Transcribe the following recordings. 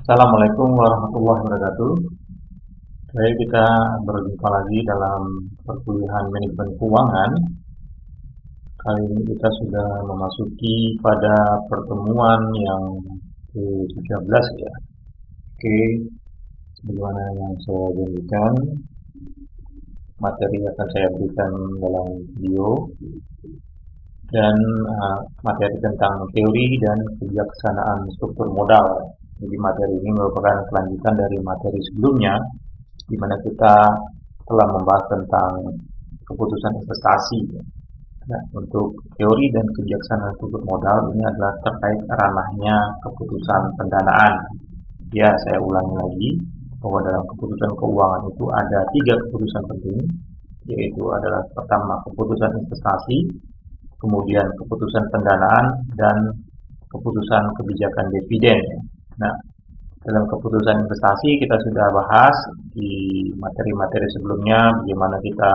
Assalamualaikum warahmatullahi wabarakatuh. Baik, kita berjumpa lagi dalam perkuliahan manajemen keuangan. Kali ini kita sudah memasuki pada pertemuan yang ke-13 ya. Oke, sebagaimana yang saya janjikan, materi akan saya berikan dalam video dan materi tentang teori dan kebijaksanaan struktur modal. Jadi materi ini merupakan kelanjutan dari materi sebelumnya, di mana kita telah membahas tentang keputusan investasi. Nah, untuk teori dan kebijaksanaan struktur modal ini adalah terkait ranahnya keputusan pendanaan. Ya, saya ulangi lagi bahwa dalam keputusan keuangan itu ada 3 keputusan penting, yaitu adalah pertama keputusan investasi, kemudian keputusan pendanaan, dan keputusan kebijakan dividen. Nah, dalam keputusan investasi kita sudah bahas di materi-materi sebelumnya bagaimana kita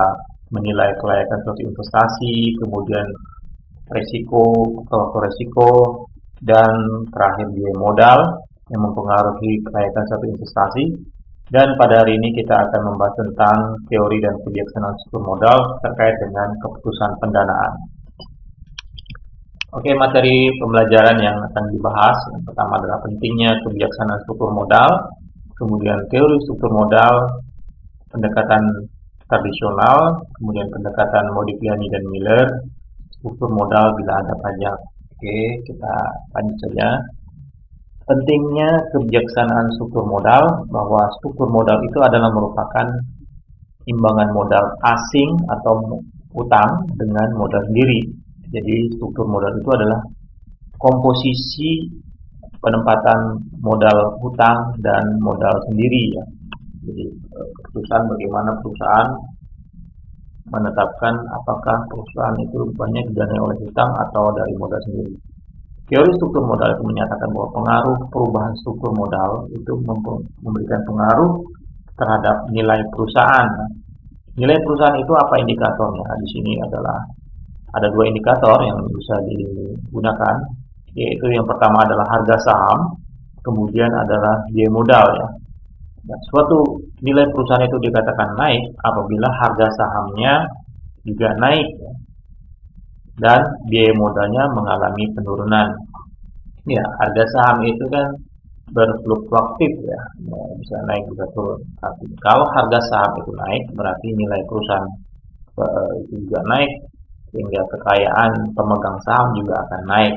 menilai kelayakan suatu investasi, kemudian resiko, faktor resiko, dan terakhir biaya modal yang mempengaruhi kelayakan suatu investasi. Dan pada hari ini kita akan membahas tentang teori dan kebijaksanaan struktur modal terkait dengan keputusan pendanaan. Oke, materi pembelajaran yang akan dibahas yang pertama adalah pentingnya kebijaksanaan struktur modal, kemudian teori struktur modal, pendekatan tradisional, kemudian pendekatan Modigliani dan Miller, struktur modal bila ada pajak. Oke, kita lanjut saja. Pentingnya kebijaksanaan struktur modal, bahwa struktur modal itu adalah merupakan imbangan modal asing atau utang dengan modal sendiri. Jadi struktur modal itu adalah komposisi penempatan modal hutang dan modal sendiri ya. Jadi keputusan bagaimana perusahaan menetapkan apakah perusahaan itu banyak didanai oleh hutang atau dari modal sendiri. Teori struktur modal itu menyatakan bahwa pengaruh perubahan struktur modal itu memberikan pengaruh terhadap nilai perusahaan. Nilai perusahaan itu apa indikatornya? Di sini ada 2 indikator yang bisa digunakan, yaitu yang pertama adalah harga saham, kemudian adalah biaya modal ya. Nah, suatu nilai perusahaan itu dikatakan naik apabila harga sahamnya juga naik ya, dan biaya modalnya mengalami penurunan. Ya, harga saham itu kan berfluktuatif ya, bisa naik bisa turun. Tapi kalau harga saham itu naik berarti nilai perusahaan itu juga naik, sehingga kekayaan pemegang saham juga akan naik.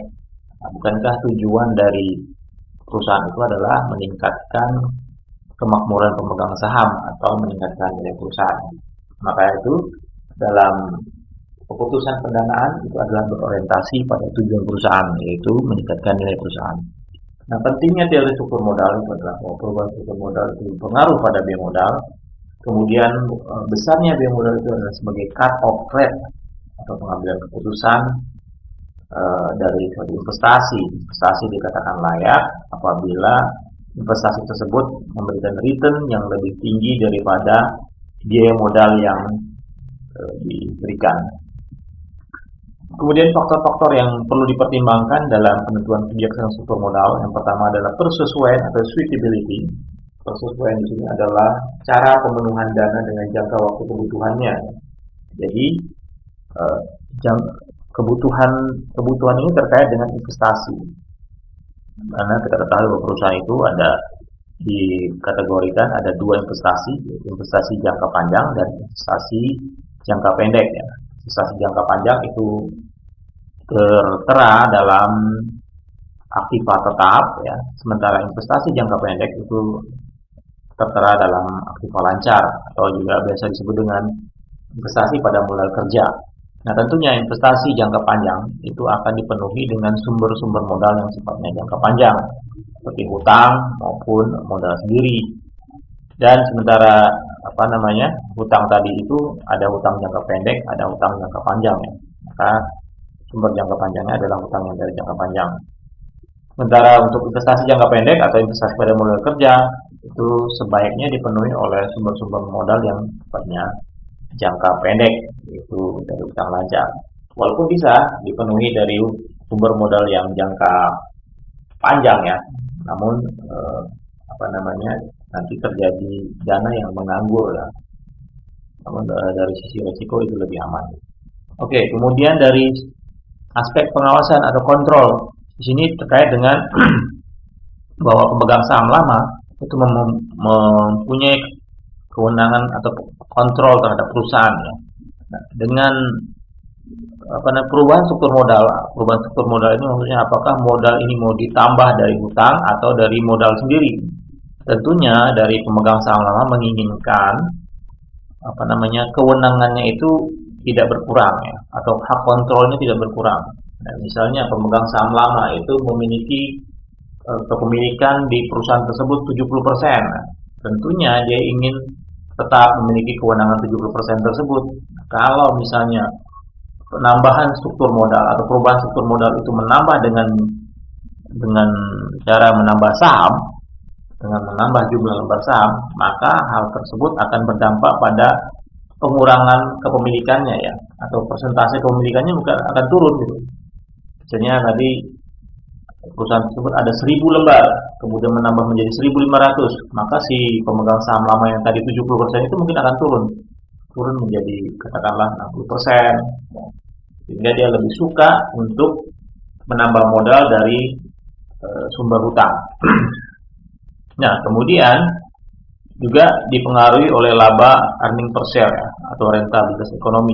Nah, bukankah tujuan dari perusahaan itu adalah meningkatkan kemakmuran pemegang saham atau meningkatkan nilai perusahaan? Maka itu dalam keputusan pendanaan itu adalah berorientasi pada tujuan perusahaan, yaitu meningkatkan nilai perusahaan. Nah, pentingnya teori struktur modal itu adalah bahwa perubahan struktur modal itu berpengaruh pada biaya modal. Kemudian besarnya biaya modal itu adalah sebagai cut off rate atau pengambilan keputusan dari suatu investasi. Investasi dikatakan layak apabila investasi tersebut memberikan return yang lebih tinggi daripada biaya modal yang diberikan. Kemudian faktor-faktor yang perlu dipertimbangkan dalam penentuan kebijaksanaan struktur modal, yang pertama adalah persesuaian atau suitability. Persesuaian di sini adalah cara pemenuhan dana dengan jangka waktu kebutuhannya. Jadi kebutuhan ini terkait dengan investasi. Karena kita ketahui bahwa perusahaan itu ada dikategorikan ada 2 investasi, investasi jangka panjang dan investasi jangka pendek ya. Investasi jangka panjang itu tertera dalam aktiva tetap ya, sementara investasi jangka pendek itu tertera dalam aktiva lancar atau juga biasa disebut dengan investasi pada modal kerja. Nah, tentunya investasi jangka panjang itu akan dipenuhi dengan sumber-sumber modal yang sifatnya jangka panjang, seperti hutang maupun modal sendiri. Dan sementara hutang tadi itu ada hutang jangka pendek, ada hutang jangka panjang ya. Maka sumber jangka panjangnya adalah hutang yang dari jangka panjang. Sementara untuk investasi jangka pendek atau investasi pada modal kerja itu sebaiknya dipenuhi oleh sumber-sumber modal yang sifatnya jangka pendek, yaitu dari hutang lancar. Walaupun bisa dipenuhi dari sumber modal yang jangka panjang ya, namun nanti terjadi dana yang menganggur ya. Namun dari sisi risiko itu lebih aman. Oke, kemudian dari aspek pengawasan atau kontrol di sini terkait dengan bahwa pemegang saham lama itu mempunyai kewenangan atau kontrol terhadap perusahaan ya. Nah, dengan perubahan struktur modal ini maksudnya apakah modal ini mau ditambah dari hutang atau dari modal sendiri. Tentunya dari pemegang saham lama menginginkan kewenangannya itu tidak berkurang ya, atau hak kontrolnya tidak berkurang. Nah, misalnya pemegang saham lama itu memiliki kepemilikan di perusahaan tersebut 70%. Nah, tentunya dia ingin tetap memiliki kewenangan 70% tersebut. Kalau misalnya penambahan struktur modal atau perubahan struktur modal itu menambah dengan cara menambah saham, dengan menambah jumlah lembar saham, maka hal tersebut akan berdampak pada pengurangan kepemilikannya ya, atau persentase kepemilikannya bukan akan turun gitu. Misalnya tadi perusahaan tersebut ada 1000 lembar, kemudian menambah menjadi 1500, maka si pemegang saham lama yang tadi 70% itu mungkin akan turun menjadi katakanlah 60%. Sehingga dia lebih suka untuk menambah modal dari sumber hutang. Nah, kemudian juga dipengaruhi oleh laba earning per share ya, atau rentabilitas ekonomi.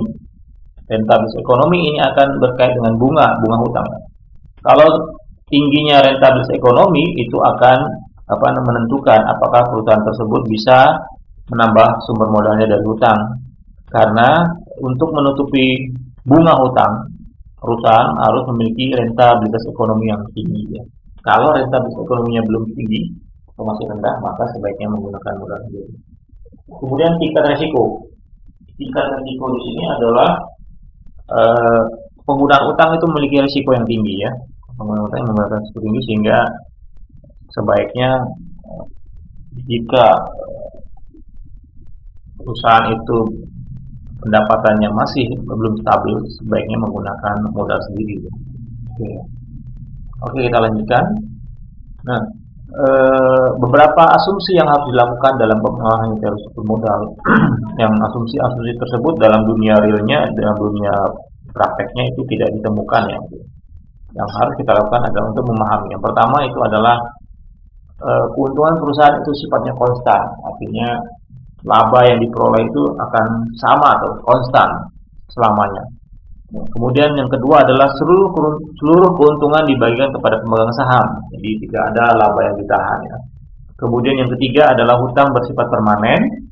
Rentabilitas ekonomi ini akan berkait dengan bunga hutang. Kalau tingginya rentabilitas ekonomi itu akan menentukan apakah perusahaan tersebut bisa menambah sumber modalnya dari hutang. Karena untuk menutupi bunga hutang, perusahaan harus memiliki rentabilitas ekonomi yang tinggi ya. Kalau rentabilitas ekonominya belum tinggi atau masih rendah, maka sebaiknya menggunakan modal sendiri. Kemudian tingkat resiko. Tingkat resiko di sini adalah penggunaan utang itu memiliki risiko yang tinggi ya. Penggunaan utang menggunakan risiko tinggi sehingga sebaiknya jika perusahaan itu pendapatannya masih belum stabil, sebaiknya menggunakan modal sendiri. Oke, kita lanjutkan. Nah, beberapa asumsi yang harus dilakukan dalam pengolahan teori struktur modal. Yang asumsi tersebut dalam dunia realnya, dalam dunia prakteknya itu tidak ditemukan ya. Yang harus kita lakukan adalah untuk memahami. Yang pertama itu adalah keuntungan perusahaan itu sifatnya konstan, artinya laba yang diperoleh itu akan sama atau konstan selamanya. Kemudian yang kedua adalah seluruh keuntungan dibagikan kepada pemegang saham, jadi tidak ada laba yang ditahan ya. Kemudian yang ketiga adalah hutang bersifat permanen,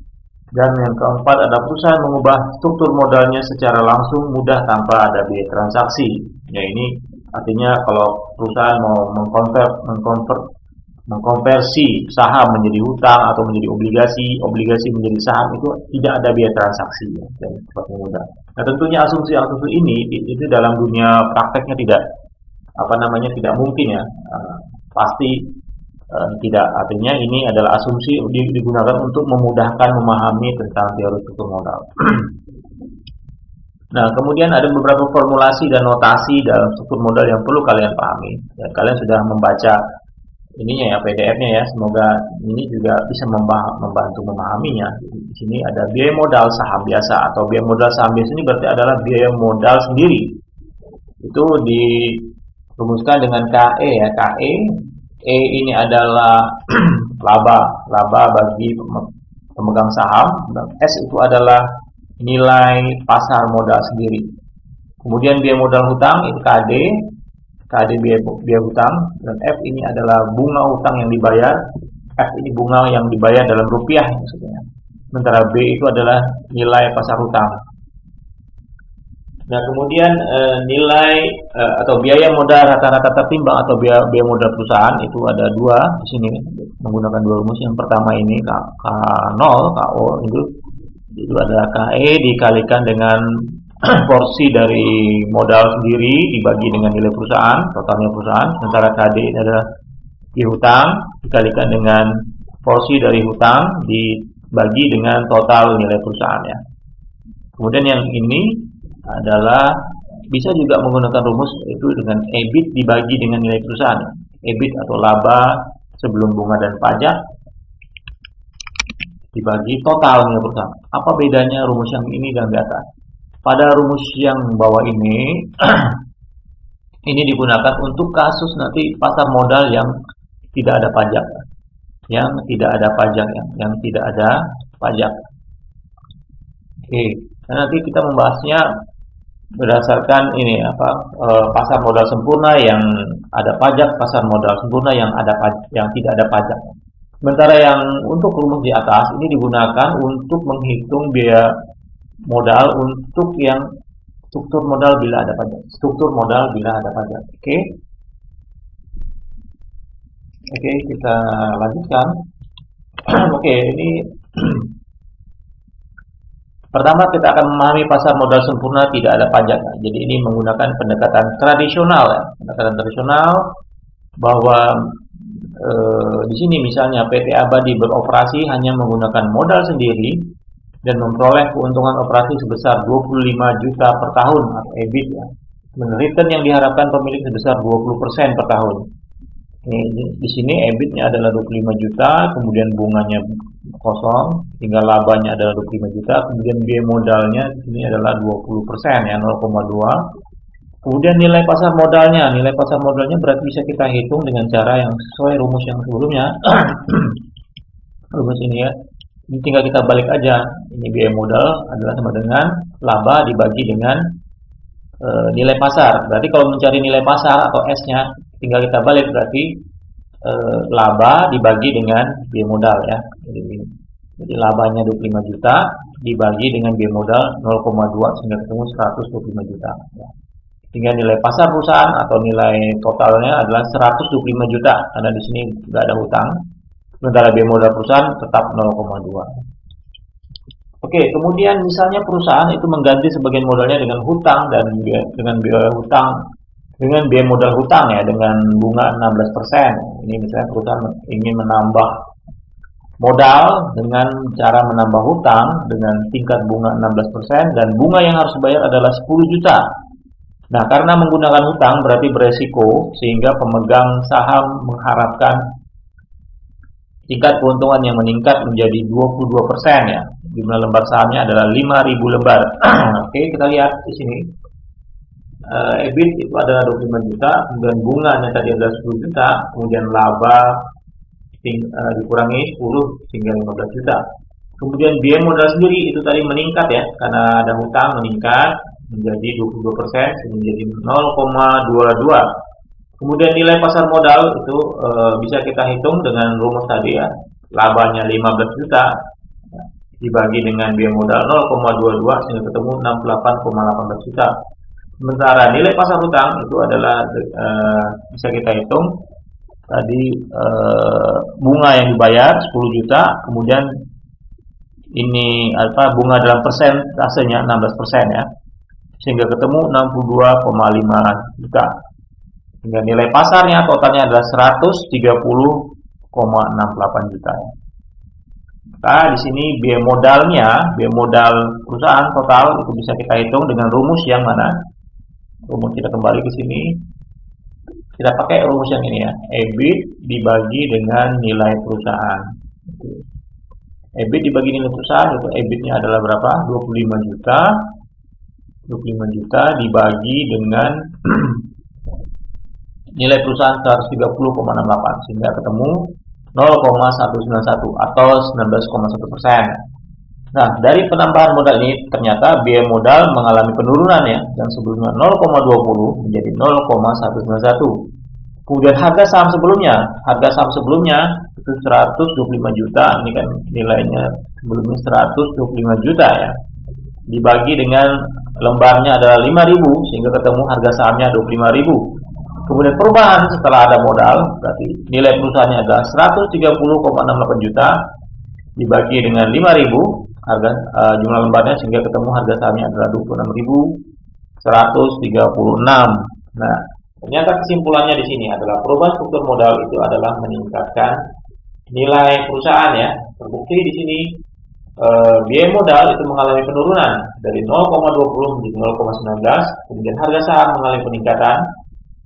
dan yang keempat adalah perusahaan mengubah struktur modalnya secara langsung mudah tanpa ada biaya transaksi. Ya, ini artinya kalau perusahaan mau mengkonversi saham menjadi hutang atau menjadi obligasi menjadi saham, itu tidak ada biaya transaksi ya, dan cepat mudah. Nah, tentunya asumsi ini itu dalam dunia prakteknya tidak mungkin ya, pasti tidak. Artinya ini adalah asumsi digunakan untuk memudahkan memahami tentang teori struktur modal. Nah, kemudian ada beberapa formulasi dan notasi dalam struktur modal yang perlu kalian pahami. Ya, kalian sudah membaca ininya ya, PDF-nya ya. Semoga ini juga bisa membantu memahaminya. Di sini ada biaya modal saham biasa, atau biaya modal saham biasa ini berarti adalah biaya modal sendiri. Itu dirumuskan dengan KE ya. KE ini adalah laba bagi pemegang saham, dan S itu adalah nilai pasar modal sendiri. Kemudian biaya modal hutang itu KD biaya hutang, dan F ini adalah bunga hutang yang dibayar. F ini bunga yang dibayar dalam rupiah maksudnya. Sementara B itu adalah nilai pasar hutang. Nah, kemudian nilai atau biaya modal rata-rata tertimbang atau biaya modal perusahaan itu ada dua di sini menggunakan dua rumus. Yang pertama ini K0 KO itu adalah KE dikalikan dengan porsi dari modal sendiri dibagi dengan nilai perusahaan, totalnya perusahaan. Sementara KD ini adalah hutang dikalikan dengan porsi dari hutang dibagi dengan total nilai perusahaan ya. Kemudian yang ini adalah bisa juga menggunakan rumus itu dengan EBIT dibagi dengan nilai perusahaan. EBIT atau laba sebelum bunga dan pajak dibagi total nilai perusahaan. Apa bedanya rumus yang ini dan di atas? Pada rumus yang bawah ini, ini digunakan untuk kasus nanti pasar modal yang tidak ada pajak, yang tidak ada pajak, yang tidak ada pajak. Oke, nah, nanti kita membahasnya berdasarkan ini pasar modal sempurna yang ada pajak, pasar modal sempurna yang yang tidak ada pajak. Sementara yang untuk rumus di atas ini digunakan untuk menghitung biaya modal untuk yang struktur modal bila ada pajak. Struktur modal bila ada pajak. Oke. Oke, kita lanjutkan. Oke, ini pertama kita akan memahami pasar modal sempurna tidak ada pajak. Jadi ini menggunakan pendekatan tradisional ya. Pendekatan tradisional bahwa di sini misalnya PT Abadi beroperasi hanya menggunakan modal sendiri dan memperoleh keuntungan operasi sebesar 25 juta per tahun atau EBIT ya. Return yang diharapkan pemilik sebesar 20% per tahun. Di sini EBIT-nya adalah 25 juta, kemudian bunganya kosong, tinggal labanya adalah 25 juta, kemudian biaya modalnya di sini adalah 20% ya, 0,2. Kemudian nilai pasar modalnya berarti bisa kita hitung dengan cara yang sesuai rumus yang sebelumnya. Rumus ini ya. Ini tinggal kita balik aja. Ini biaya modal adalah sama dengan laba dibagi dengan nilai pasar. Berarti kalau mencari nilai pasar atau S-nya, tinggal kita balik berarti laba dibagi dengan biaya modal ya. Jadi labanya 25 juta dibagi dengan biaya modal 0,2 sehingga ketemu 125 juta. Ya. Sehingga nilai pasar perusahaan atau nilai totalnya adalah 125 juta karena di sini tidak ada hutang. Sementara biaya modal perusahaan tetap 0,2. Oke, kemudian misalnya perusahaan itu mengganti sebagian modalnya dengan hutang dan dengan biaya modal hutang ya dengan bunga 16%. Ini misalnya perusahaan ingin menambah modal dengan cara menambah hutang dengan tingkat bunga 16% dan bunga yang harus dibayar adalah 10 juta. Nah, karena menggunakan hutang berarti beresiko sehingga pemegang saham mengharapkan tingkat keuntungan yang meningkat menjadi 22% ya. Jumlah lembar sahamnya adalah 5.000 lembar. Oke, kita lihat di sini. EBIT itu adalah 25 juta, kemudian bunganya tadi adalah 10 juta, kemudian laba dikurangi 10 sehingga 15 juta. Kemudian biaya modal sendiri itu tadi meningkat ya, karena ada hutang meningkat menjadi 22%, menjadi 0,22. Kemudian nilai pasar modal itu bisa kita hitung dengan rumus tadi ya. Labanya 15 juta dibagi dengan biaya modal 0,22 sehingga ketemu 68,18 juta. Sementara nilai pasar hutang itu adalah bisa kita hitung tadi bunga yang dibayar 10 juta, kemudian ini bunga dalam persentasenya 16% ya. Sehingga ketemu 62,5 juta. Hingga nilai pasarnya totalnya adalah 130,68 juta. Nah, di sini biaya modal perusahaan total itu bisa kita hitung dengan rumus yang mana? Rumus kita kembali ke sini. Kita pakai rumus yang ini ya. EBIT dibagi dengan nilai perusahaan. EBIT dibagi nilai perusahaan itu EBIT-nya adalah berapa? 25 juta. 25 juta dibagi dengan nilai perusahaan 130,68 sehingga ketemu 0,191 atau 19,1%. Nah, dari penambahan modal ini ternyata biaya modal mengalami penurunan ya, yang sebelumnya 0,20 menjadi 0,191. Kemudian harga saham sebelumnya itu 125 juta, ini kan nilainya sebelumnya 125 juta ya. Dibagi dengan lembarnya adalah 5.000 sehingga ketemu harga sahamnya 25.000. Kemudian perubahan setelah ada modal berarti nilai perusahaannya adalah 130,68 juta dibagi dengan 5.000 harga jumlah lembarnya sehingga ketemu harga sahamnya adalah 26.136. Nah, ternyata kesimpulannya di sini adalah perubahan struktur modal itu adalah meningkatkan nilai perusahaan ya. Terbukti di sini biaya modal itu mengalami penurunan dari 0,20 menjadi 0,19, kemudian harga saham mengalami peningkatan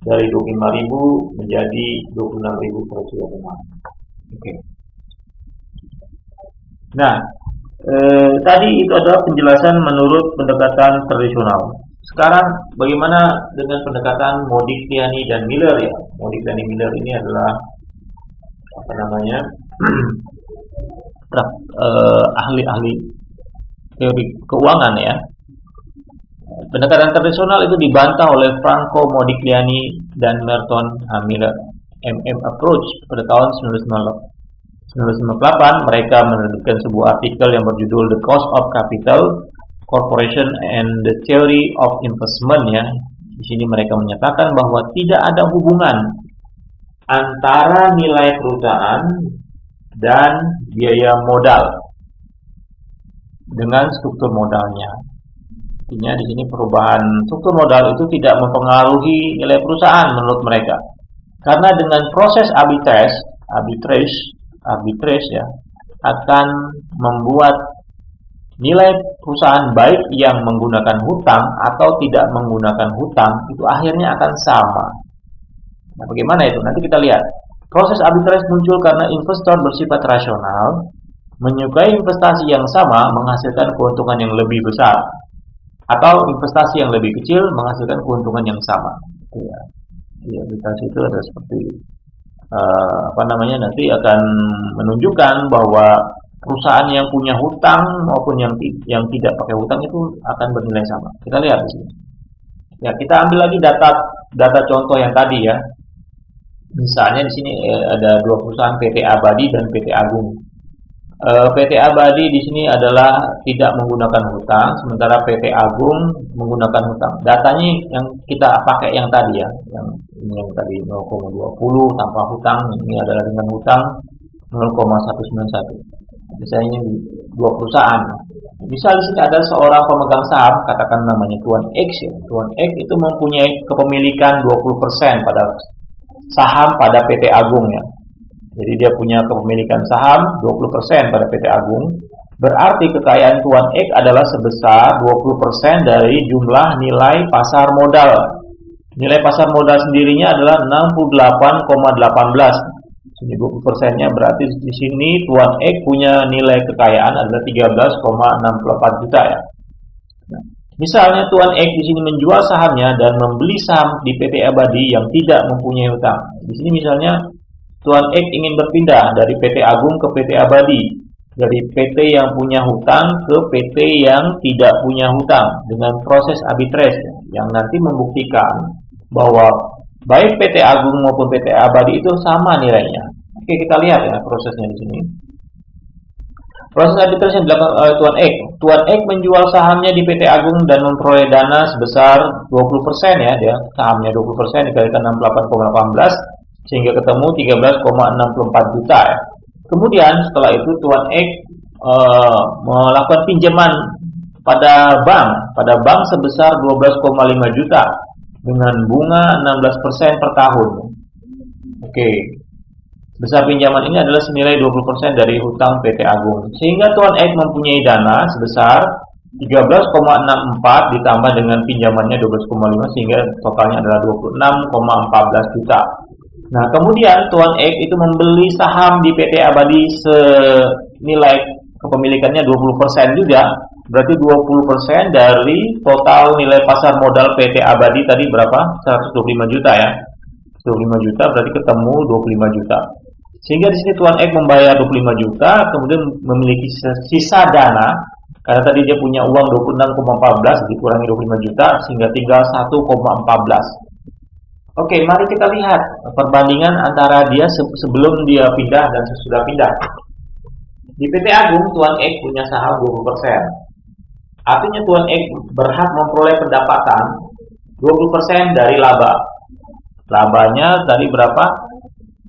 dari 25.000 menjadi 26.000 per kilo. Oke. Nah, tadi itu adalah penjelasan menurut pendekatan tradisional. Sekarang bagaimana dengan pendekatan Modigliani dan Miller ya? Modigliani Miller ini adalah apa namanya ahli-ahli teori keuangan ya. Pendekatan tradisional itu dibantah oleh Franco Modigliani dan Merton Miller approach pada tahun 1998. Mereka menerbitkan sebuah artikel yang berjudul The Cost of Capital, Corporation and the Theory of Investment ya. Di sini mereka menyatakan bahwa tidak ada hubungan antara nilai perusahaan dan biaya modal dengan struktur modalnya. Artinya di sini perubahan struktur modal itu tidak mempengaruhi nilai perusahaan menurut mereka. Karena dengan proses arbitrage ya akan membuat nilai perusahaan baik yang menggunakan hutang atau tidak menggunakan hutang itu akhirnya akan sama. Nah, bagaimana itu? Nanti kita lihat. Proses arbitrage muncul karena investor bersifat rasional, menyukai investasi yang sama menghasilkan keuntungan yang lebih besar, atau investasi yang lebih kecil menghasilkan keuntungan yang sama. Ya, di arbitrage itu ada seperti nanti akan menunjukkan bahwa perusahaan yang punya hutang maupun yang tidak pakai hutang itu akan bernilai sama. Kita lihat di sini. Ya, kita ambil lagi data contoh yang tadi ya. Misalnya di sini ada dua perusahaan, PT Abadi dan PT Agung. PT Abadi di sini adalah tidak menggunakan hutang, sementara PT Agung menggunakan hutang. Datanya yang kita pakai yang tadi ya, yang tadi 0,20 tanpa hutang, ini adalah dengan hutang 0,191. Misalnya dua perusahaan. Misal di sini ada seorang pemegang saham, katakan namanya Tuan X ya. Tuan X itu mempunyai kepemilikan 20% pada saham pada PT Agung ya. Jadi dia punya kepemilikan saham 20% pada PT Agung. Berarti kekayaan Tuan X adalah sebesar 20% dari jumlah nilai pasar modal. Nilai pasar modal sendirinya adalah 68,18. Jadi 20%-nya berarti di sini Tuan X punya nilai kekayaan adalah 13,64 juta ya. Nah, misalnya Tuan X di sini menjual sahamnya dan membeli saham di PT Abadi yang tidak mempunyai hutang. Di sini misalnya Tuan X ingin berpindah dari PT Agung ke PT Abadi, dari PT yang punya hutang ke PT yang tidak punya hutang dengan proses arbitrage yang nanti membuktikan bahwa baik PT Agung maupun PT Abadi itu sama nilainya. Oke, kita lihat ya prosesnya di sini. Proses arbitrage yang dilakukan oleh Tuan X. Tuan X menjual sahamnya di PT Agung dan memperoleh dana sebesar 20% ya, dia sahamnya 20% dikalikan 68,18 sehingga ketemu 13,64 juta ya. Kemudian setelah itu Tuan X melakukan pinjaman pada bank sebesar 12,5 juta dengan bunga 16% per tahun. Oke. Besar pinjaman ini adalah senilai 20% dari hutang PT Agung. Sehingga Tuan X mempunyai dana sebesar 13,64 ditambah dengan pinjamannya 12,5 sehingga totalnya adalah 26,14 juta. Nah, kemudian Tuan X itu membeli saham di PT Abadi senilai kepemilikannya 20% juga. Berarti 20% dari total nilai pasar modal PT Abadi tadi berapa? 125 juta ya. 25 juta berarti ketemu 25 juta. Sehingga di sini Tuan X membayar 25 juta, kemudian memiliki sisa dana karena tadi dia punya uang 26,14 dikurangi 25 juta sehingga tinggal 1,14. Oke, mari kita lihat perbandingan antara dia sebelum dia pindah dan sesudah pindah. Di PT Agung Tuan X punya saham 20%. Artinya Tuan X berhak memperoleh pendapatan 20% dari laba. Labanya tadi berapa?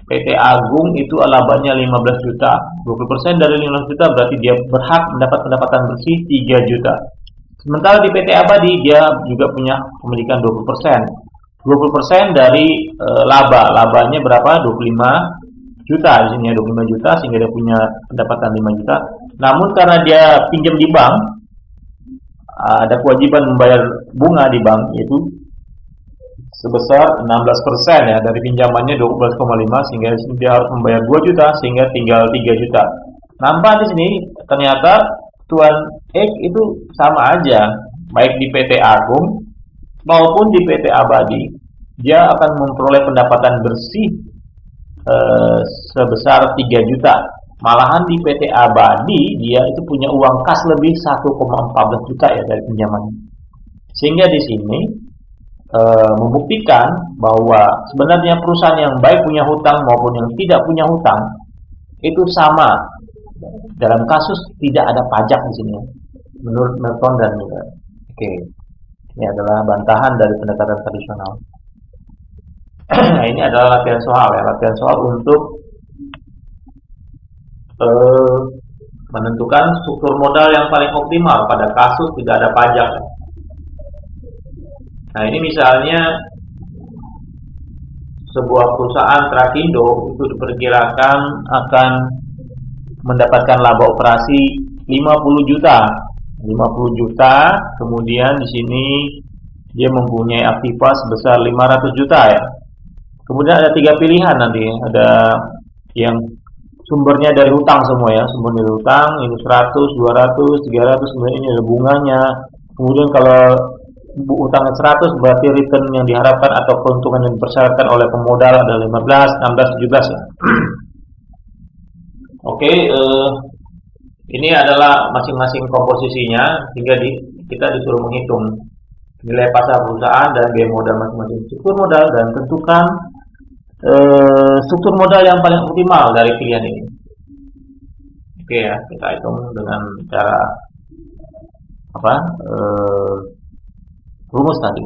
PT Agung itu labanya 15 juta. 20% dari 15 juta berarti dia berhak mendapat pendapatan bersih 3 juta. Sementara di PT Abadi dia juga punya pemilikan 20%. 20% dari labanya berapa? 25 juta. Di sini 25 juta sehingga dia punya pendapatan 5 juta. Namun karena dia pinjam di bank, ada kewajiban membayar bunga di bank yaitu sebesar 16% ya dari pinjamannya 12,5 sehingga dia harus membayar 2 juta sehingga tinggal 3 juta. Nampak di sini ternyata Tuan X itu sama aja, baik di PT Agung maupun di PT Abadi, dia akan memperoleh pendapatan bersih eh, sebesar 3 juta. Malahan di PT Abadi dia itu punya uang kas lebih 1,14 juta ya dari pinjaman. Sehingga di sini membuktikan bahwa sebenarnya perusahaan yang baik punya hutang maupun yang tidak punya hutang itu sama. Dalam kasus tidak ada pajak di sini menurut Milton dan Miller. Oke. Ini adalah bantahan dari pendekatan tradisional. Nah, ini adalah latihan soal ya, latihan soal untuk menentukan struktur modal yang paling optimal pada kasus tidak ada pajak. Nah, ini misalnya sebuah perusahaan Trakindo itu diperkirakan akan mendapatkan laba operasi 50 juta. 50 juta, kemudian di sini dia mempunyai aktiva sebesar 500 juta ya. Kemudian ada 3 pilihan nanti, ada yang sumbernya dari hutang semua ya, sumber dari hutang, ini 100, 200, 300, kemudian ini ada bunganya. Kemudian kalau utangnya 100 berarti return yang diharapkan atau keuntungan yang dipersyaratkan oleh pemodal ada 15, 16, 17 ya. Oke, ini adalah masing-masing komposisinya sehingga kita disuruh menghitung nilai pasar perusahaan dan biaya modal masing-masing struktur modal dan tentukan struktur modal yang paling optimal dari pilihan ini. Oke ya, kita hitung dengan cara rumus tadi.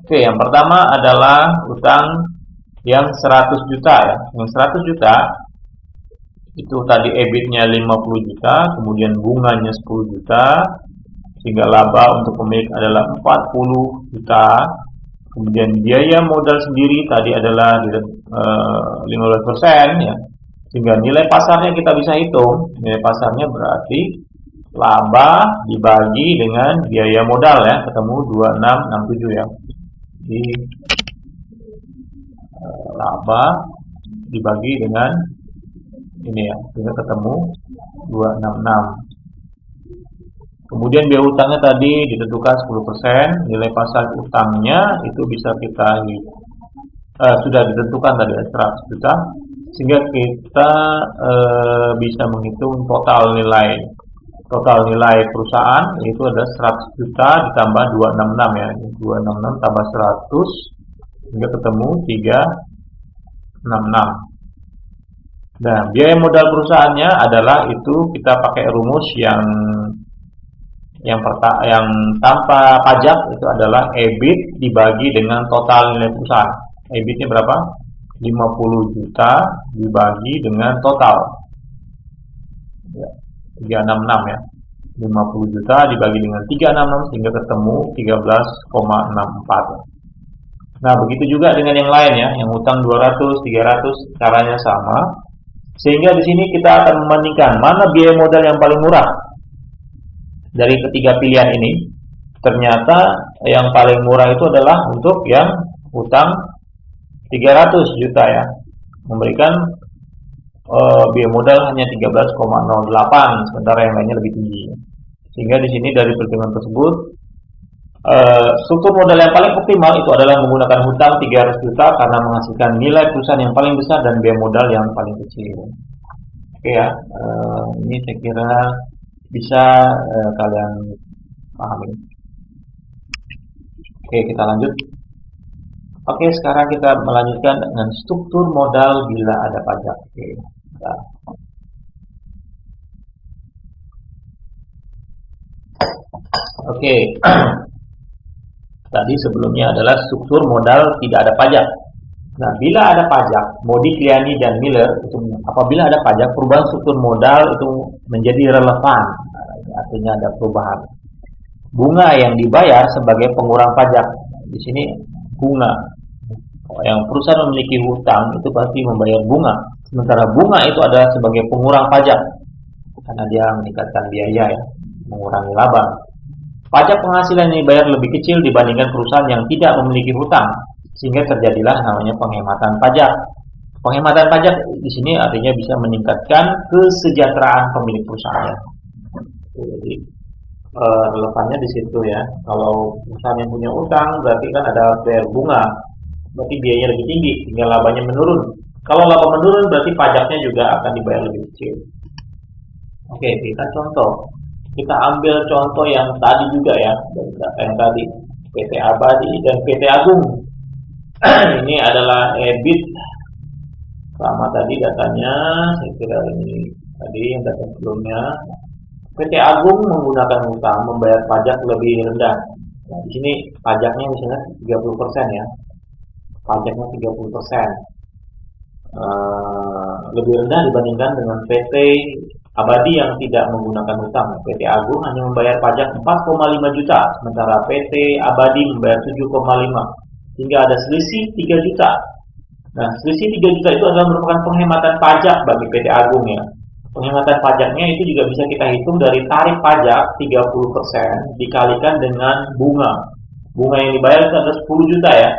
Oke, yang pertama adalah utang yang 100 juta ya. Yang 100 juta itu tadi EBIT-nya 50 juta, kemudian bunganya 10 juta, sehingga laba untuk pemilik adalah 40 juta. Kemudian biaya modal sendiri tadi adalah 15% ya. Sehingga nilai pasarnya kita bisa hitung. Nilai pasarnya berarti laba dibagi dengan biaya modal ya, ketemu 2667 ya. Jadi laba dibagi dengan ini ya, sehingga ketemu 266. Kemudian biaya utangnya tadi ditentukan 10%, nilai pasar utangnya itu bisa kita sudah ditentukan tadi 100 juta, sehingga kita bisa menghitung total nilai perusahaan yaitu ada 100 juta ditambah 266 ya, 266 tambah 100 sehingga ketemu 366. Nah, biaya modal perusahaannya adalah itu kita pakai rumus yang tanpa pajak itu adalah EBIT dibagi dengan total nilai perusahaan. EBIT-nya berapa? 50 juta dibagi dengan total. Ya, 366 ya. 50 juta dibagi dengan 366 sehingga ketemu 13,64. Nah, begitu juga dengan yang lain ya, yang utang 200, 300 caranya sama. Sehingga di sini kita akan membandingkan mana biaya modal yang paling murah dari ketiga pilihan ini. Ternyata yang paling murah itu adalah untuk yang utang 300 juta ya, memberikan biaya modal hanya 13,08, sementara yang lainnya lebih tinggi. Sehingga di sini dari perhitungan tersebut struktur modal yang paling optimal itu adalah menggunakan hutang 300 juta karena menghasilkan nilai perusahaan yang paling besar dan biaya modal yang paling kecil. Oke ya, ini saya kira bisa kalian pahami. Oke, kita lanjut. Oke, sekarang kita melanjutkan dengan struktur modal bila ada pajak. Oke, nah. Oke. Tadi sebelumnya adalah struktur modal tidak ada pajak. Nah, bila ada pajak, Modigliani dan Miller itu apabila ada pajak, perubahan struktur modal itu menjadi relevan. Artinya ada perubahan. Bunga yang dibayar sebagai pengurang pajak. Di sini bunga. Yang perusahaan memiliki hutang itu pasti membayar bunga. Sementara bunga itu adalah sebagai pengurang pajak karena dia meningkatkan biaya ya, mengurangi laba. Pajak penghasilan yang dibayar lebih kecil dibandingkan perusahaan yang tidak memiliki hutang, sehingga terjadilah namanya penghematan pajak. Penghematan pajak di sini artinya bisa meningkatkan kesejahteraan pemilik perusahaan. Jadi relevannya di situ ya. Kalau perusahaan yang punya utang berarti kan ada bayar bunga, berarti biayanya lebih tinggi, tinggal labanya menurun. Kalau laba menurun berarti pajaknya juga akan dibayar lebih kecil. Oke, kita contoh. Kita ambil contoh yang tadi juga ya, dari data yang tadi, PT Abadi dan PT Agung. Ini adalah EBIT. Sama tadi datanya, saya kira ini tadi yang data sebelumnya. PT Agung menggunakan utang membayar pajak lebih rendah. Nah, di sini pajaknya misalnya 30% ya. Pajaknya 30%. Lebih rendah dibandingkan dengan PT Abadi yang tidak menggunakan utang. PT Agung hanya membayar pajak 4,5 juta, sementara PT Abadi membayar 7,5, sehingga ada selisih 3 juta. Nah, selisih 3 juta itu adalah merupakan penghematan pajak bagi PT Agung ya. Penghematan pajaknya itu juga bisa kita hitung dari tarif pajak 30% dikalikan dengan bunga. Bunga yang dibayar itu adalah 10 juta ya.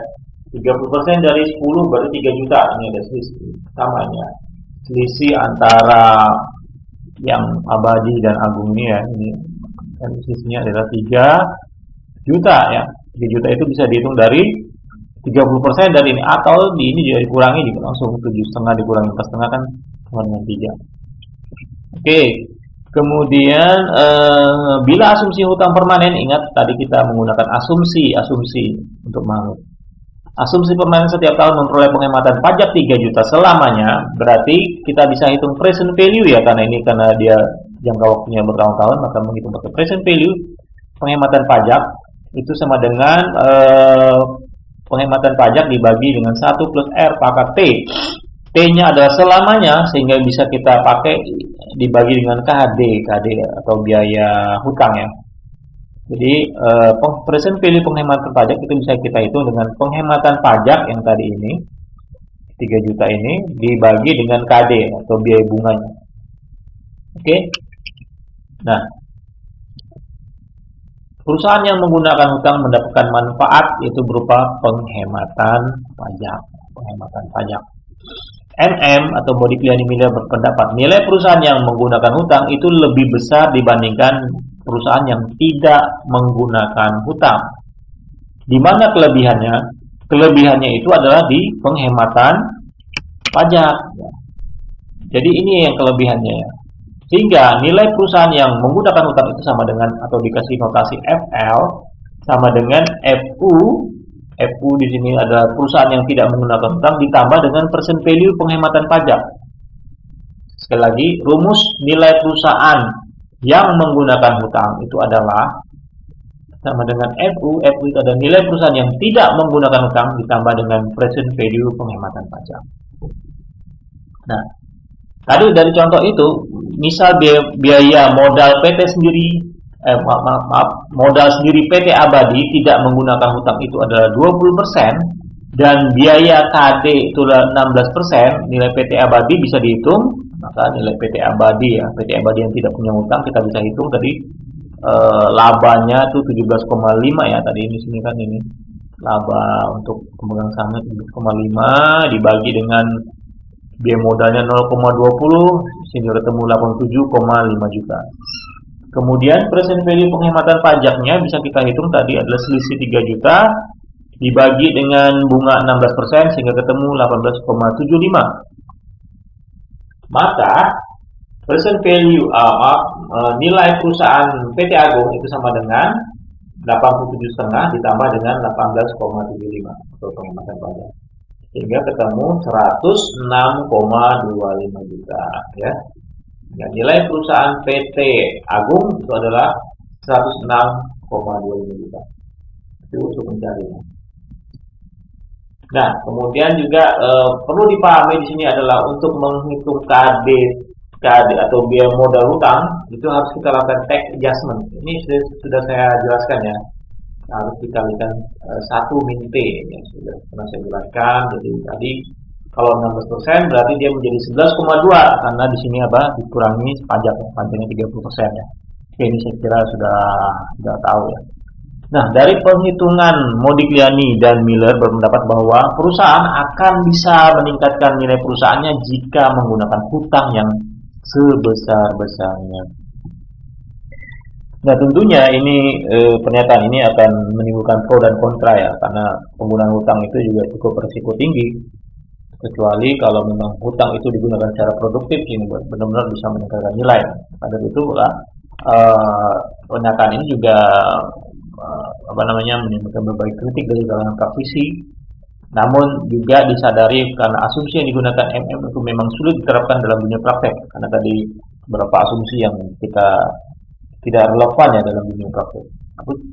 30% dari 10 berarti 3 juta. Ini ada selisih. Sama ya. Selisih antara yang Abadi dan Agung ini ya. Ini kan selisihnya adalah 3 juta ya. 3 juta itu bisa dihitung dari 30% dari ini, atau di ini juga dikurangi juga langsung 7,5 dikurangi 4,5 kan sama dengan 3. Oke, kemudian bila asumsi hutang permanen, ingat tadi kita menggunakan asumsi untuk menganggap. Asumsi permanen setiap tahun memperoleh penghematan pajak 3 juta selamanya, berarti kita bisa hitung present value ya, karena dia jangka waktunya bertahun-tahun, maka menghitung pakai present value. Penghematan pajak itu sama dengan penghematan pajak dibagi dengan 1 plus R pangkat T. T-nya adalah selamanya, sehingga bisa kita pakai dibagi dengan KD atau biaya hutang ya. Jadi present value penghematan pajak itu bisa kita hitung dengan penghematan pajak yang tadi ini 3 juta ini dibagi dengan KD atau biaya bunganya. Oke. Nah, perusahaan yang menggunakan hutang mendapatkan manfaat yaitu berupa penghematan pajak. MM atau Modigliani Miller berpendapat nilai perusahaan yang menggunakan hutang itu lebih besar dibandingkan perusahaan yang tidak menggunakan hutang. Di mana kelebihannya? Kelebihannya itu adalah di penghematan pajak. Jadi ini yang kelebihannya ya. Sehingga nilai perusahaan yang menggunakan hutang itu sama dengan atau dikasih notasi FL sama dengan FU. FU di sini adalah perusahaan yang tidak menggunakan hutang ditambah dengan present value penghematan pajak. Sekali lagi, rumus nilai perusahaan yang menggunakan hutang itu adalah sama dengan FU. FU itu adalah nilai perusahaan yang tidak menggunakan hutang ditambah dengan present value penghematan pajak. Nah, tadi dari contoh itu, misal biaya modal PT sendiri modal sendiri PT Abadi tidak menggunakan hutang itu adalah 20% dan biaya KD itu adalah 16%, nilai PT Abadi bisa dihitung, maka nilai PT Abadi yang tidak punya hutang kita bisa hitung tadi labanya itu 17,5 ya, tadi ini sini kan ini laba untuk pemegang sahamnya 17,5 dibagi dengan biaya modalnya 0,20 sehingga ketemu 87,5 juta. Kemudian present value penghematan pajaknya bisa kita hitung tadi adalah selisih 3 juta dibagi dengan bunga 16% sehingga ketemu 18,75. Maka present value nilai perusahaan PT Agung itu sama dengan 87,5 ditambah dengan 18,75 untuk penghematan pajak. Sehingga ketemu 106,25 juta ya. Dan nilai perusahaan PT Agung itu adalah 106,25 juta. Itu untuk mencarinya. Nah, kemudian juga perlu dipahami di sini adalah untuk menghitung KD atau biaya modal hutang itu harus kita lakukan tax adjustment. Ini sudah saya jelaskan ya. Harus dikalikan 1 min T ya, sudah pernah saya jelaskan. Jadi tadi kalau 16% berarti dia menjadi 11,2 karena di sini dikurangi pajaknya 30% ya. Oke, ini saya kira sudah tahu ya. Nah, dari penghitungan Modigliani dan Miller berpendapat bahwa perusahaan akan bisa meningkatkan nilai perusahaannya jika menggunakan hutang yang sebesar-besarnya. Nah, tentunya ini pernyataan ini akan menimbulkan pro dan kontra ya, karena penggunaan hutang itu juga cukup berisiko tinggi, kecuali kalau memang hutang itu digunakan secara produktif, ini benar-benar bisa meningkatkan nilai. Pada itu pernyataan ini juga menimbulkan berbagai kritik dari kalangan praktisi. Namun juga disadari karena asumsi yang digunakan MM itu memang sulit diterapkan dalam dunia praktek, karena tadi beberapa asumsi yang kita tidak relevan ya dalam dunia praktek.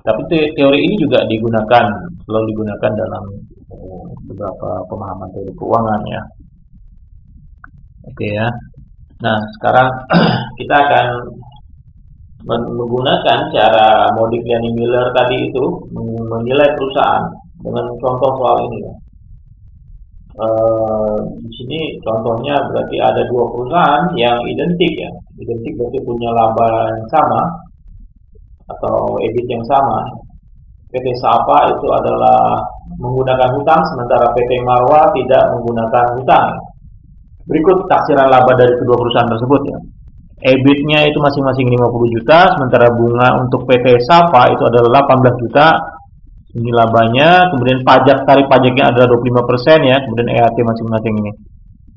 Tapi teori ini juga selalu digunakan dalam beberapa pemahaman teori keuangan ya. Oke ya. Nah, sekarang kita akan menggunakan cara Modigliani Miller tadi itu menilai perusahaan dengan contoh soal ini ya. Di sini contohnya berarti ada dua perusahaan yang identik ya. Identik berarti punya laba yang sama atau EBIT yang sama. PT Sapa itu adalah menggunakan hutang, sementara PT Marwa tidak menggunakan hutang. Berikut taksiran laba dari kedua perusahaan tersebut ya. EBIT-nya itu masing-masing 50 juta, sementara bunga untuk PT Sapa itu adalah 18 juta. Ini labanya, kemudian tarif pajaknya adalah 25% ya, kemudian EAT masing-masing ini.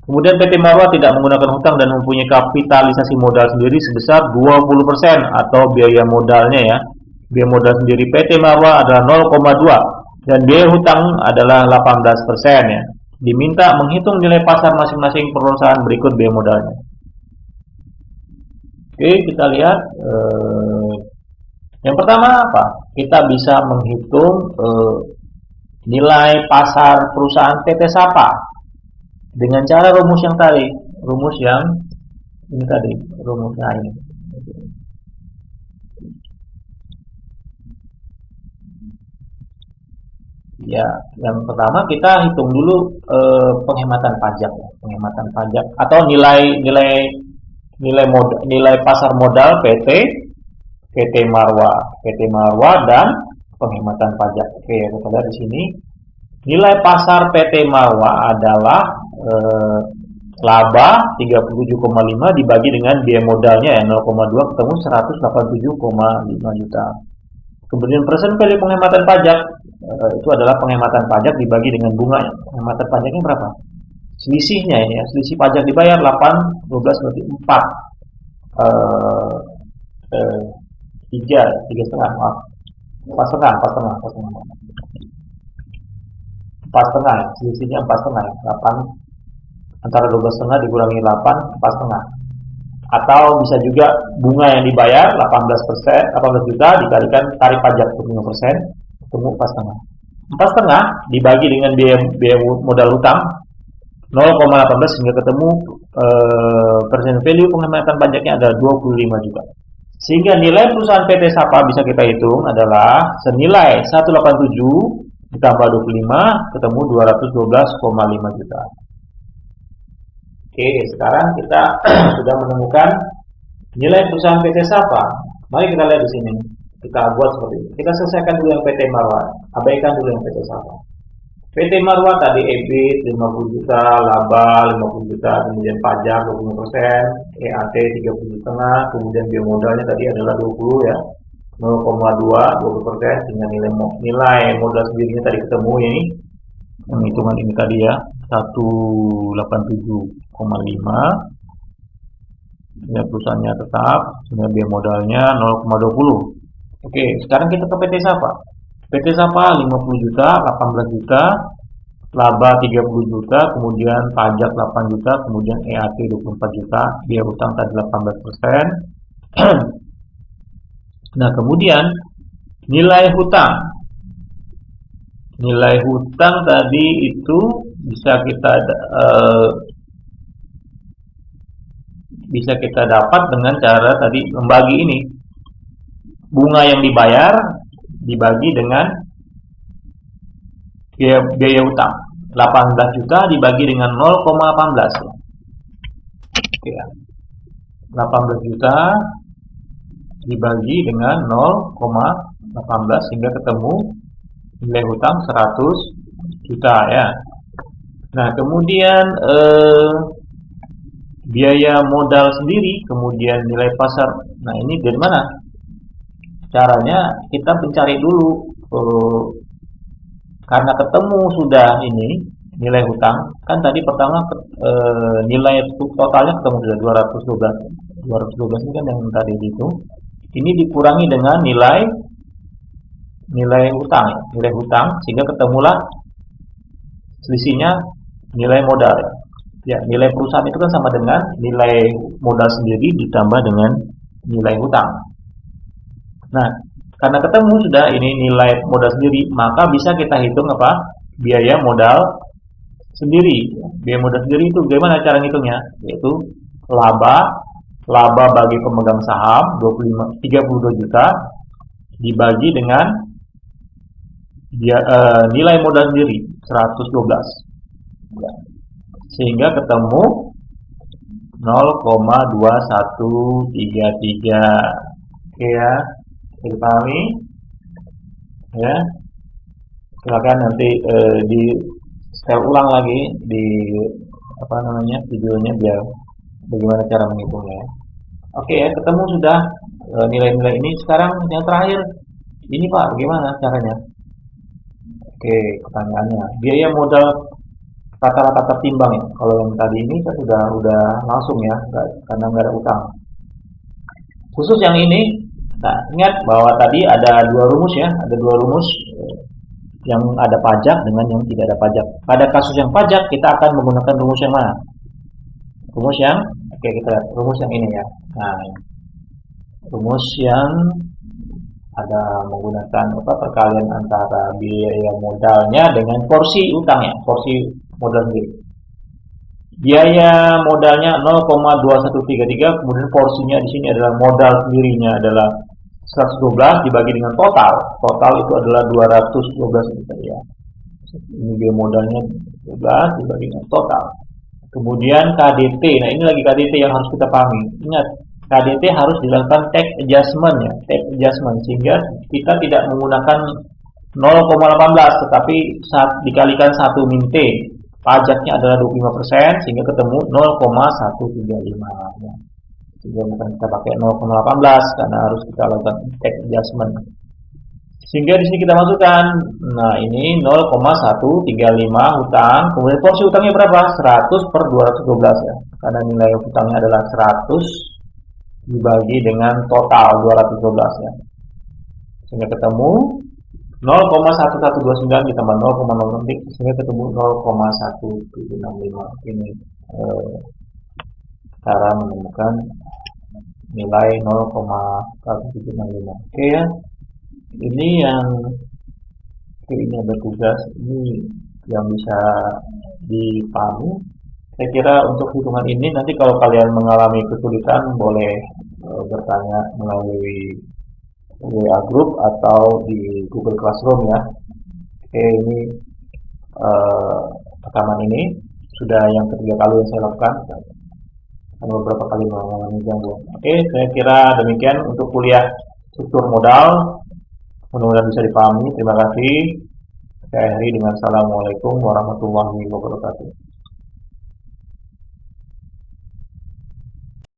Kemudian PT Marwa tidak menggunakan hutang dan mempunyai kapitalisasi modal sendiri sebesar 20% atau biaya modalnya ya. Biaya modal sendiri PT Marwa adalah 0,2 dan biaya hutang adalah 18% ya. Diminta menghitung nilai pasar masing-masing perusahaan berikut biaya modalnya. Oke, kita lihat yang pertama apa? Kita bisa menghitung nilai pasar perusahaan PT Sapa dengan cara rumus yang tadi, rumusnya ini. Ya, yang pertama kita hitung dulu penghematan pajak atau nilai pasar modal PT Marwa dan penghematan pajak. Oke, kita lihat di sini. Nilai pasar PT Marwa adalah laba 37,5 dibagi dengan biaya modalnya ya 0,2 ketemu 187,5 juta. Kemudian persen value penghematan pajak itu adalah penghematan pajak dibagi dengan bunga. Penghematan pajaknya berapa? Selisihnya ini ya, selisih pajak dibayar 8, 12 berarti 4. 4,5 ya, selisihnya 4,5 ya. 8 antara 12,5 dikurangi 8, 4,5. Atau bisa juga bunga yang dibayar 18 juta dikalikan tarif pajak 25%, ketemu 4,5. 4,5 dibagi dengan biaya modal hutang 0,18 hingga ketemu persen value penghematan pajaknya adalah 25 juta. Sehingga nilai perusahaan PT Sapa bisa kita hitung adalah senilai 187 ditambah 25 ketemu 212,5 juta. Oke, sekarang kita sudah menemukan nilai perusahaan PT Sapa. Mari kita lihat di sini. Kita buat seperti ini. Kita selesaikan dulu yang PT Marwa, abaikan dulu yang PT Sapa. PT Marwa tadi EBIT 50 juta, laba 50 juta, kemudian pajak 20%, EAT 30,5, kemudian biaya modalnya tadi adalah 20 ya, 0,2, 20%, dengan nilai modal sendirinya tadi ketemu ini, penghitungan ini tadi ya, 187,5. Ya, perusahaannya tetap, dengan biaya modalnya 0,20. Oke, sekarang kita ke PT Sapa. PT Sapa 50 juta, 18 juta, laba 30 juta, kemudian pajak 8 juta, kemudian EAT 24 juta, biaya hutang tadi 18%. Nah, kemudian nilai hutang. Nilai hutang tadi itu bisa kita dapat dengan cara tadi membagi ini. Bunga yang dibayar dibagi dengan biaya hutang 18 juta dibagi dengan 0,18 ya. 18 juta dibagi dengan 0,18 18 sehingga ketemu nilai hutang 100 juta ya. Nah, kemudian biaya modal sendiri, kemudian nilai pasar. Nah, ini dari mana? Caranya kita mencari dulu, karena ketemu sudah ini nilai hutang. Kan tadi pertama nilai totalnya ketemu sudah 212. 212 ini kan yang tadi itu. Ini dikurangi dengan nilai hutang ya. Nilai hutang sehingga ketemulah selisihnya nilai modal ya. Ya, nilai perusahaan itu kan sama dengan nilai modal sendiri ditambah dengan nilai hutang. Nah, karena ketemu sudah ini nilai modal sendiri, maka bisa kita hitung apa? Biaya modal sendiri. Biaya modal sendiri itu bagaimana cara ngitungnya? Yaitu laba bagi pemegang saham 32 juta dibagi dengan nilai modal sendiri 112. Ya. Sehingga ketemu 0,2133. Oke ya, dipahami ya. Silakan nanti di setel ulang lagi di videonya biar bagaimana cara menghitungnya. Oke ya, ketemu sudah nilai-nilai ini. Sekarang yang terakhir ini Pak, bagaimana caranya? Oke, pertanyaannya biaya modal rata-rata tertimbang ya. Kalau yang tadi ini kan udah langsung ya, karena nggak ada utang. Khusus yang ini, nah ingat bahwa tadi ada dua rumus ya, ada dua rumus yang ada pajak dengan yang tidak ada pajak. Pada kasus yang pajak kita akan menggunakan rumus yang mana? Rumus yang, oke kita lihat rumus yang ini ya. Nah, rumus yang ada menggunakan perkalian antara biaya modalnya dengan porsi utangnya, porsi modal sendiri. Biaya modalnya 0,2133, kemudian porsinya di sini adalah modal sendirinya adalah 112 dibagi dengan total. Total itu adalah 212 juta ya. Ini biaya modalnya 12 dibagi dengan total. Kemudian KDT. Nah, ini lagi KDT yang harus kita pahami. Ingat, KDT harus dilakukan tax adjustment ya, tax adjustment sehingga kita tidak menggunakan 0,18 tetapi saat dikalikan 1 min T. Pajaknya adalah 25% sehingga ketemu 0,135 ya. Sehingga bukan kita pakai 0,18 karena harus kita lakukan tax adjustment. Sehingga di sini kita masukkan, nah ini 0,135 hutang, kemudian porsi hutangnya berapa? 100 per 212 ya. Karena nilai hutangnya adalah 100 dibagi dengan total 212 ya. Sehingga ketemu 0,1129 ditambah 0,0 sehingga ketemu 0,1765. Ini cara menemukan nilai 0,1765. Oke ya. Ini yang ini ada tugas ini yang bisa dipahami. Saya kira untuk hitungan ini nanti kalau kalian mengalami kesulitan boleh bertanya melalui WA group atau di Google Classroom ya. Oke, ini rekaman ini sudah yang ketiga kali yang saya lakukan. Ada beberapa kali mengalami gangguan. Oke, saya kira demikian untuk kuliah struktur modal. Mudah-mudahan bisa dipahami. Terima kasih. Saya akhiri dengan assalamualaikum warahmatullahi wabarakatuh.